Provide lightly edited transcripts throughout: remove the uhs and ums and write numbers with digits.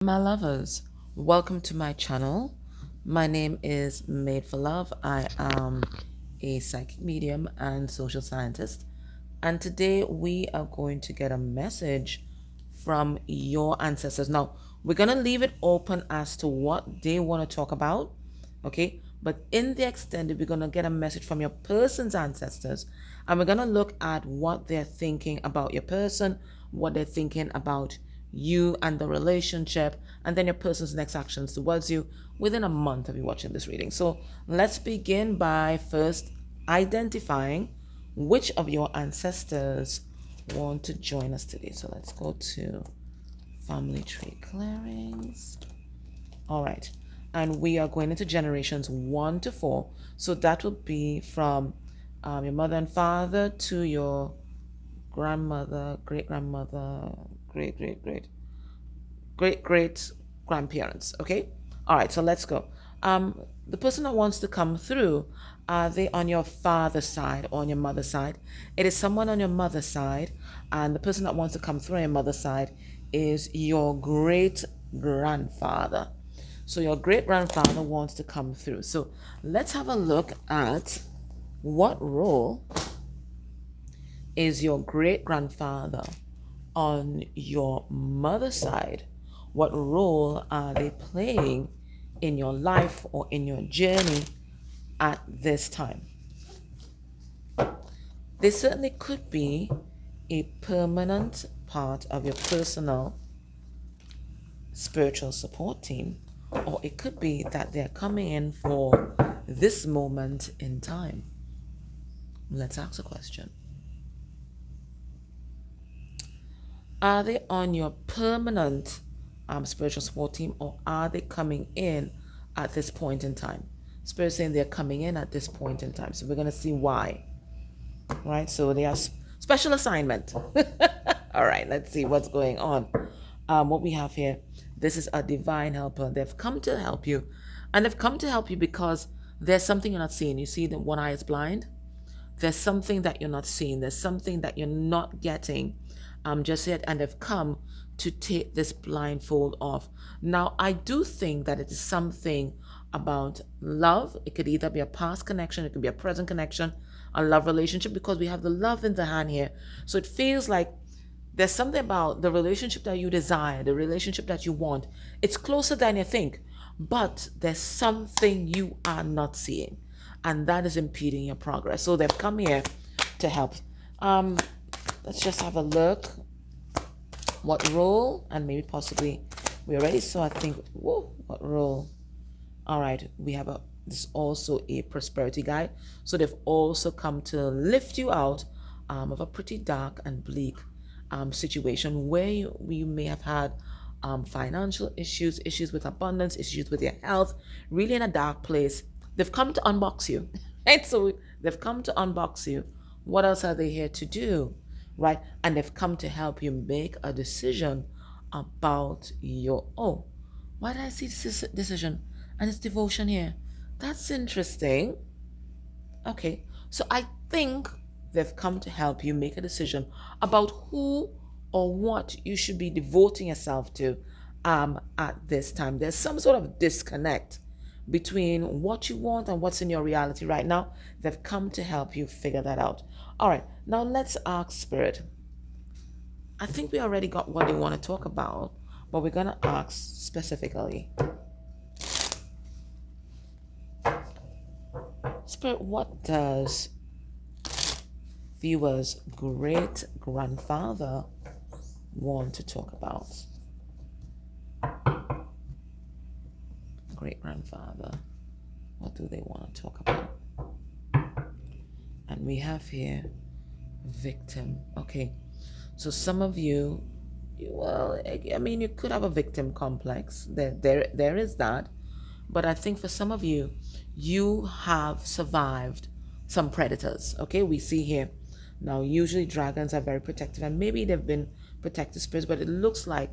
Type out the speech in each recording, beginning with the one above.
My lovers, welcome to my channel. My name is Made for Love. I am a psychic medium and social scientist. And today we are going to get a message from your ancestors. Now, we're going to leave it open as to what they want to talk about. Okay. But in the extended, we're going to get a message from your person's ancestors. And we're going to look at what they're thinking about your person, what they're thinking about you and the relationship, and then your person's next actions towards you within a month of you watching this reading. So let's begin by first identifying which of your ancestors want to join us today. So let's go to family tree clearings. All right. And we are going into generations 1 to 4. So that would be from your mother and father to your grandmother, great grandmother, great grandparents. Okay. All right. So let's go. The person that wants to come through, are they on your father's side or on your mother's side? It is someone on your mother's side, and the person that wants to come through on your mother's side is your great grandfather. So your great grandfather wants to come through. So let's have a look at what role is your great grandfather on your mother's side. What role are they playing in your life or in your journey at this time? They certainly could be a permanent part of your personal spiritual support team, or it could be that they're coming in for this moment in time. Let's ask a question. Are they on your permanent spiritual support team, or are they coming in at this point in time? Spirit saying they're coming in at this point in time. So we're going to see why. Right? So they are special assignment. All right, let's see what's going on. What we have here, this is a divine helper. They've come to help you. And they've come to help you because there's something you're not seeing. You see that one eye is blind? There's something that you're not seeing. There's something that you're not getting just yet. And they've come to take this blindfold off. Now, I do think that it is something about love. It could either be a past connection, it could be a present connection, a love relationship, because we have the love in the hand here. So it feels like there's something about the relationship that you desire, the relationship that you want. It's closer than you think, but there's something you are not seeing, and that is impeding your progress. So they've come here to help. Let's just have a look. What role? And maybe possibly we already saw, I think, whoa, what role? All right, we have this also a prosperity guide. So they've also come to lift you out of a pretty dark and bleak situation where you may have had financial issues, issues with abundance, issues with your health, really in a dark place. They've come to unbox you, right? So they've come to unbox you. What else are they here to do, right? And they've come to help you make a decision about your, oh, why did I see this decision? And it's devotion here. That's interesting. Okay, so I think they've come to help you make a decision about who or what you should be devoting yourself to at this time. There's some sort of disconnect between what you want and what's in your reality right now. They've come to help you figure that out. All right, now let's ask Spirit. I think we already got what they want to talk about, but we're going to ask specifically. Spirit, what does viewers' great grandfather want to talk about? Great grandfather, what do they want to talk about? And we have here victim. Okay, so some of you, well, I mean, you could have a victim complex. There is that. But I think for some of you, you have survived some predators. Okay, we see here. Now, usually dragons are very protective, and maybe they've been protective spirits, but it looks like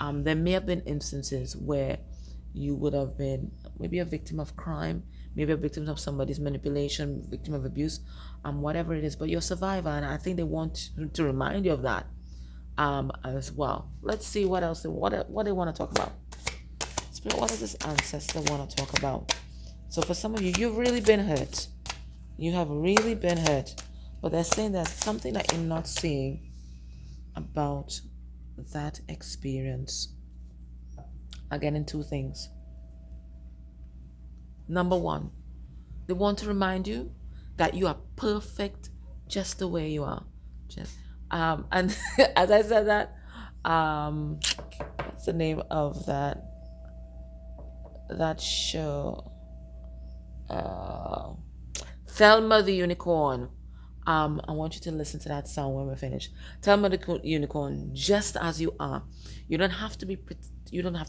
there may have been instances where you would have been maybe a victim of crime, maybe a victim of somebody's manipulation, victim of abuse, whatever it is, but you're a survivor, and I think they want to remind you of that as well. Let's see what else, what they want to talk about. Spirit, what does this ancestor want to talk about? So for some of you, you've really been hurt. You have really been hurt. But they're saying there's something that you're not seeing about that experience. Again, in two things. Number one, they want to remind you that you are perfect just the way you are. And as I said that, what's the name of that show? Thelma the Unicorn. I want you to listen to that song when we're finished. Thelma the Unicorn, just as you are. You don't have to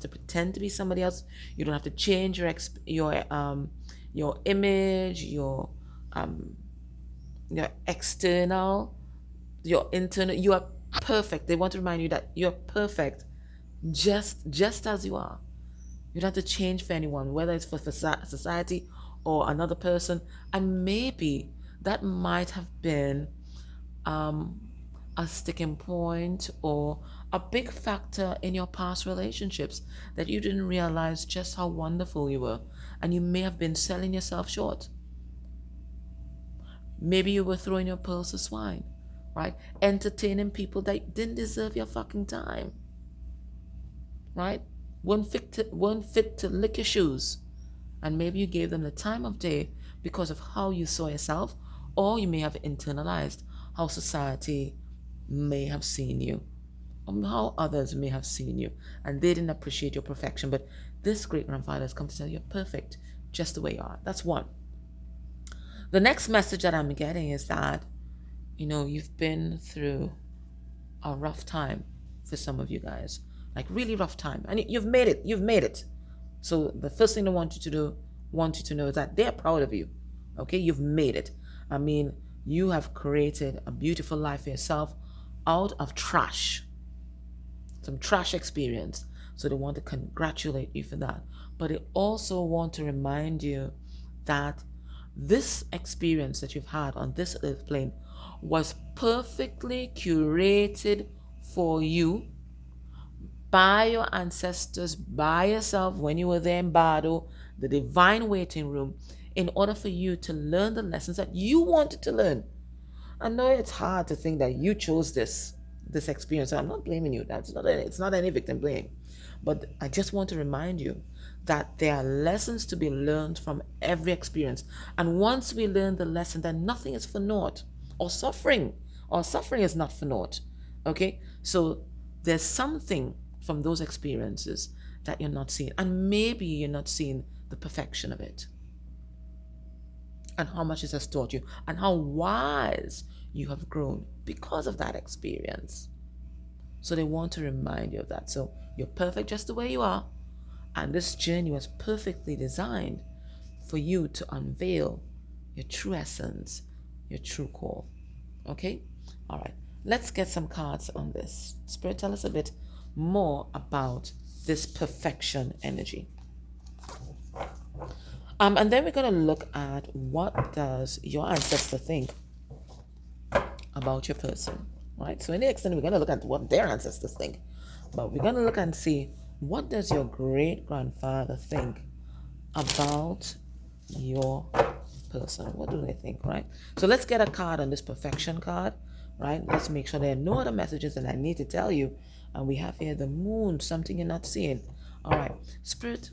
pretend to be somebody else. You don't have to change your image, your external, your internal. You are perfect. They want to remind you that you're perfect, just as you are. You don't have to change for anyone, whether it's for society or another person. And maybe that might have been a sticking point or a big factor in your past relationships, that you didn't realize just how wonderful you were, and you may have been selling yourself short. Maybe you were throwing your pearls to swine, right? Entertaining people that didn't deserve your fucking time, right? Weren't fit to lick your shoes. And maybe you gave them the time of day because of how you saw yourself, or you may have internalized how society may have seen you, or how others may have seen you, and they didn't appreciate your perfection. But this great-grandfather has come to tell you you're perfect just the way you are. That's one. The next message that I'm getting is that, you've been through a rough time for some of you guys, like really rough time, and you've made it. So the first thing they want you to know is that they're proud of you. Okay, you've made it. I mean, you have created a beautiful life for yourself out of trash, some trash experience. So they want to congratulate you for that. But they also want to remind you that this experience that you've had on this earth plane was perfectly curated for you by your ancestors, by yourself, when you were there in Bado, the divine waiting room, in order for you to learn the lessons that you wanted to learn. I know it's hard to think that you chose this experience. I'm not blaming you. It's not any victim blame. But I just want to remind you that there are lessons to be learned from every experience. And once we learn the lesson, then nothing is for naught. Or suffering is not for naught. Okay? So there's something from those experiences that you're not seeing. And maybe you're not seeing the perfection of it, and how much it has taught you, and how wise you have grown because of that experience. So they want to remind you of that. So you're perfect just the way you are, and this journey was perfectly designed for you to unveil your true essence, your true core. Okay? All right. Let's get some cards on this. Spirit, tell us a bit more about this perfection energy. And then we're going to look at what does your ancestor think about your person, right? So in the extent, we're going to look at what their ancestors think. But we're going to look and see, what does your great-grandfather think about your person? What do they think, right? So let's get a card on this perfection card, right? Let's make sure there are no other messages that I need to tell you. And we have here the moon, something you're not seeing. All right, Spirit,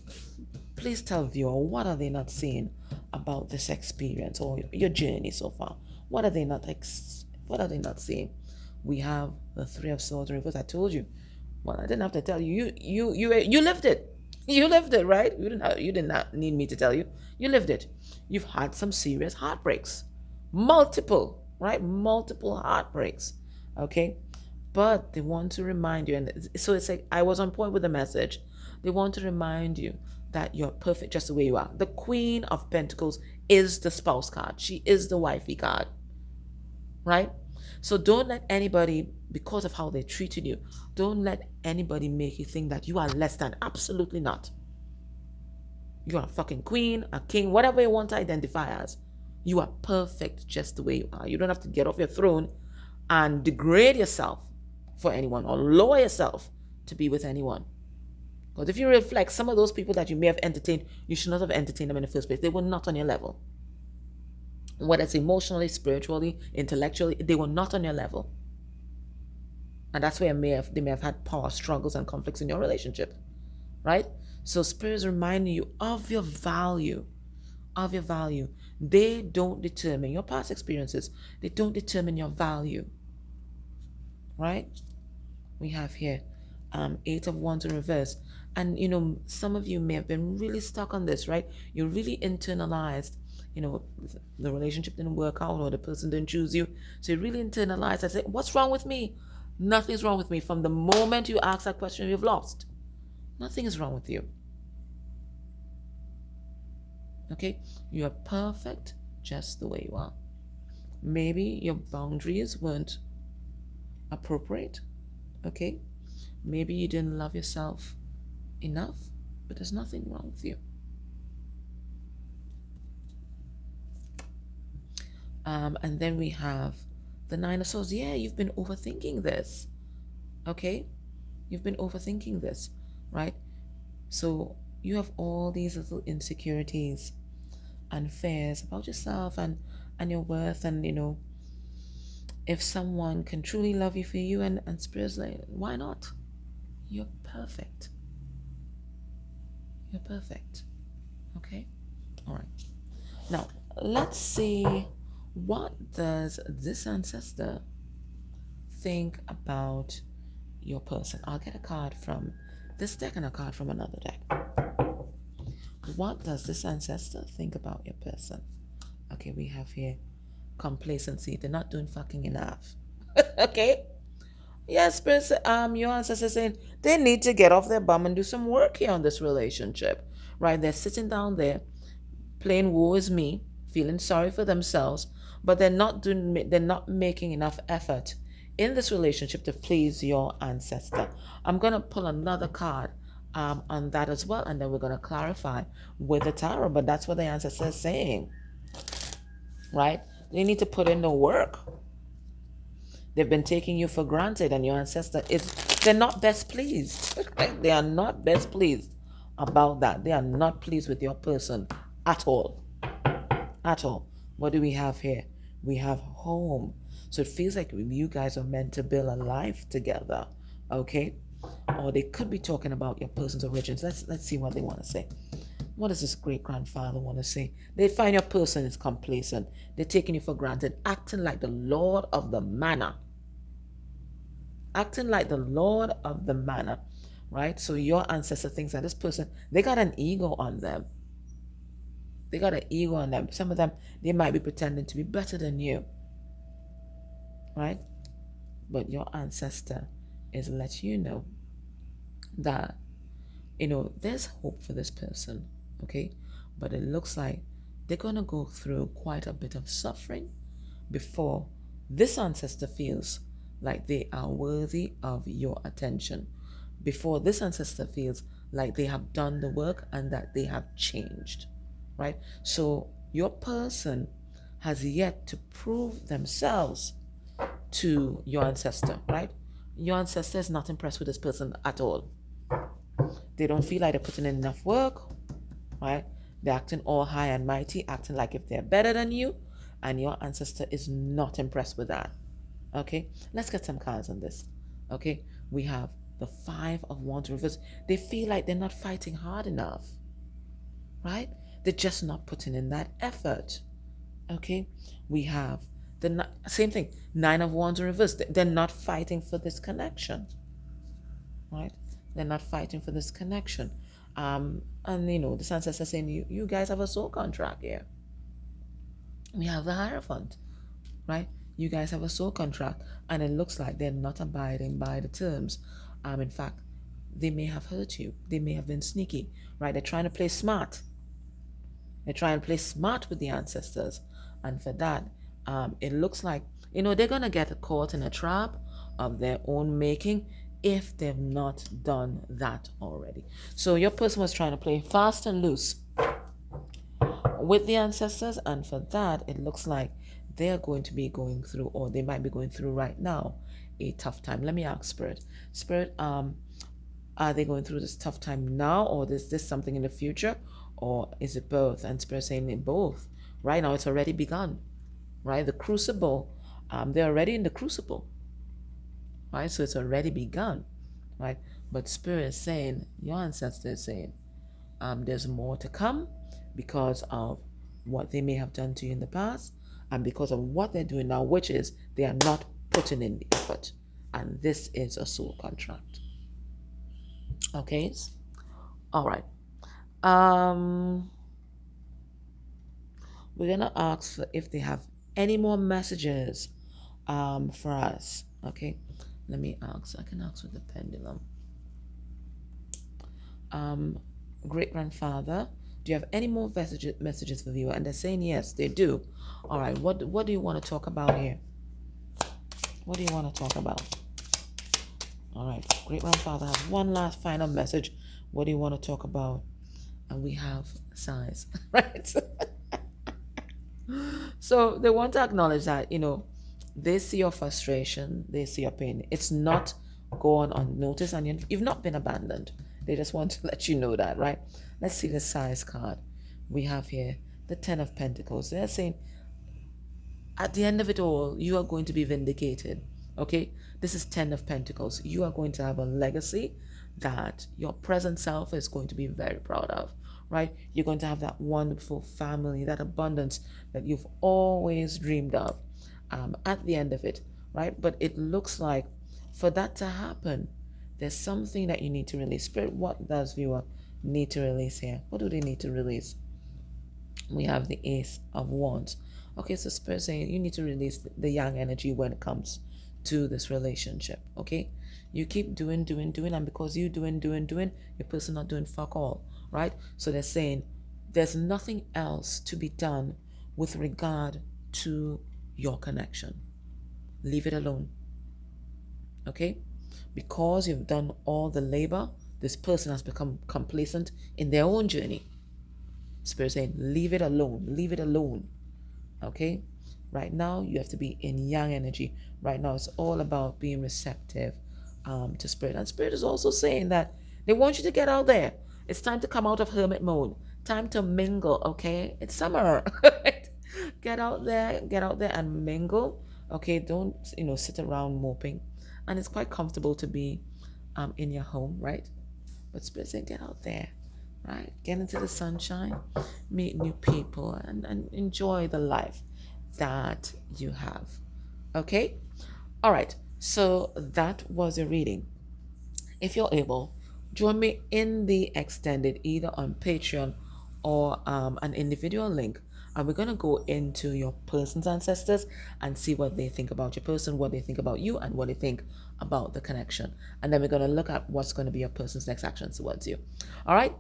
please tell viewer, what are they not seeing about this experience or your journey so far? What are they not seeing? We have the Three of Swords reversed. I told you. Well, I didn't have to tell you. You lived it. You lived it, right? You did not need me to tell you. You lived it. You've had some serious heartbreaks. Multiple, right? Multiple heartbreaks. Okay? But they want to remind you, and so it's like I was on point with the message. They want to remind you that you're perfect just the way you are. The Queen of Pentacles is the spouse card. She is the wifey card, right? So don't let anybody, because of how they treated you, don't let anybody make you think that you are less than. Absolutely not. You are a fucking queen, a king, whatever you want to identify as. You are perfect just the way you are. You don't have to get off your throne and degrade yourself for anyone or lower yourself to be with anyone. Because if you reflect, some of those people that you may have entertained, you should not have entertained them in the first place. They were not on your level. Whether it's emotionally, spiritually, intellectually, they were not on your level. And that's where they may have had power struggles and conflicts in your relationship, right? So Spirit is reminding you of your value, of your value. They don't determine your past experiences. They don't determine your value, right? We have here Eight of Wands in reverse. And, some of you may have been really stuck on this, right? You really internalized, the relationship didn't work out or the person didn't choose you. So you really internalized. I say, what's wrong with me? Nothing's wrong with me. From the moment you ask that question, you've lost. Nothing is wrong with you. Okay? You are perfect just the way you are. Maybe your boundaries weren't appropriate. Okay? Maybe you didn't love yourself enough, but there's nothing wrong with you. And then we have the Nine of Swords. Yeah, you've been overthinking this. Okay? You've been overthinking this, right? So you have all these little insecurities and fears about yourself and your worth, and if someone can truly love you for you, and Spirit's like, why not? You're perfect. You're perfect. Okay? All right. Now, let's see, what does this ancestor think about your person? I'll get a card from this deck and a card from another deck. What does this ancestor think about your person? Okay, we have here complacency. They're not doing fucking enough. Okay? Yes, your ancestor saying they need to get off their bum and do some work here on this relationship. Right? They're sitting down there playing woe is me, feeling sorry for themselves, but they're not making enough effort in this relationship to please your ancestor. I'm gonna pull another card on that as well, and then we're gonna clarify with the tarot. But that's what the ancestor is saying, right? They need to put in the work. They've been taking you for granted, and your ancestor they're not best pleased. They are not best pleased about that. They are not pleased with your person at all. At all. What do we have here? We have home. So it feels like you guys are meant to build a life together. Okay? Or they could be talking about your person's origins. Let's see what they want to say. What does this great-grandfather want to say? They find your person is complacent. They're taking you for granted, acting like the Lord of the manor. Acting like the Lord of the manor, right? So your ancestor thinks that this person, they got an ego on them. They got an ego on them. Some of them, they might be pretending to be better than you, right? But your ancestor is let you know that, there's hope for this person, okay? But it looks like they're going to go through quite a bit of suffering before this ancestor feels like they are worthy of your attention, before this ancestor feels like they have done the work and that they have changed, right? So your person has yet to prove themselves to your ancestor, right? Your ancestor is not impressed with this person at all. They don't feel like they're putting in enough work, right? They're acting all high and mighty, acting like if they're better than you, and your ancestor is not impressed with that. Okay, let's get some cards on this. Okay, we have the Five of Wands reverse. They feel like they're not fighting hard enough, right? They're just not putting in that effort. Okay, we have the same thing, Nine of Wands reverse. They're not fighting for this connection, right? They're not fighting for this connection. And the ancestor saying you guys have a soul contract here. We have the Hierophant, right? You guys have a soul contract, and it looks like they're not abiding by the terms. In fact, they may have hurt you. They may have been sneaky, right? They're trying to play smart. They're trying to play smart with the ancestors. And for that, it looks like, they're going to get caught in a trap of their own making if they've not done that already. So your person was trying to play fast and loose with the ancestors, and for that, it looks like they're going to be going through, or they might be going through right now, a tough time. Let me ask Spirit. Spirit, Are they going through this tough time now, or is this something in the future, or is it both? And Spirit saying in both. Right now, it's already begun. Right, the crucible. They're already in the crucible. Right, so it's already begun. Right, but Spirit is saying, your ancestor is saying, there's more to come because of what they may have done to you in the past, and because of what they're doing now, which is they are not putting in the effort. And this is a soul contract. Okay. All right. We're gonna ask if they have any more messages for us. Okay. Let me ask. I can ask with the pendulum. Great grandfather, do you have any more messages for viewer? And they're saying yes, they do. All right. What do you want to talk about here? What do you want to talk about? All right. Great grandfather has one last final message. What do you want to talk about? And we have size, right? So they want to acknowledge that, they see your frustration, they see your pain. It's not gone unnoticed, and you've not been abandoned. They just want to let you know that, right? Let's see the size card. We have here the Ten of Pentacles. They're saying, at the end of it all, you are going to be vindicated. Okay? This is Ten of Pentacles. You are going to have a legacy that your present self is going to be very proud of, right? You're going to have that wonderful family, that abundance that you've always dreamed of at the end of it, right? But it looks like for that to happen, there's something that you need to release. Spirit, what does viewer need to release here? What do they need to release? We have the Ace of Wands. Okay, so Spirit saying you need to release the yang energy when it comes to this relationship. Okay, you keep doing, and because you doing, your person not doing fuck all, right? So they're saying there's nothing else to be done with regard to your connection. Leave it alone. Okay, because you've done all the labor, this person has become complacent in their own journey. Spirit saying, leave it alone. Leave it alone. Okay? Right now, you have to be in yang energy. Right now, it's all about being receptive to Spirit. And Spirit is also saying that they want you to get out there. It's time to come out of hermit mode. Time to mingle, okay? It's summer. Get out there and mingle. Okay? Don't, sit around moping. And it's quite comfortable to be in your home, right? But Spirit saying, get out there. Right? Get into the sunshine, meet new people, and enjoy the life that you have. Okay? All right. So that was a reading. If you're able, join me in the extended, either on Patreon or an individual link. And we're going to go into your person's ancestors and see what they think about your person, what they think about you, and what they think about the connection. And then we're going to look at what's going to be your person's next action towards you. All right?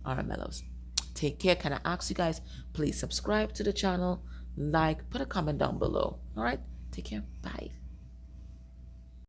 All right, mellows. Take care. Can I ask you guys, please subscribe to the channel, like, put a comment down below. All right? Take care. Bye.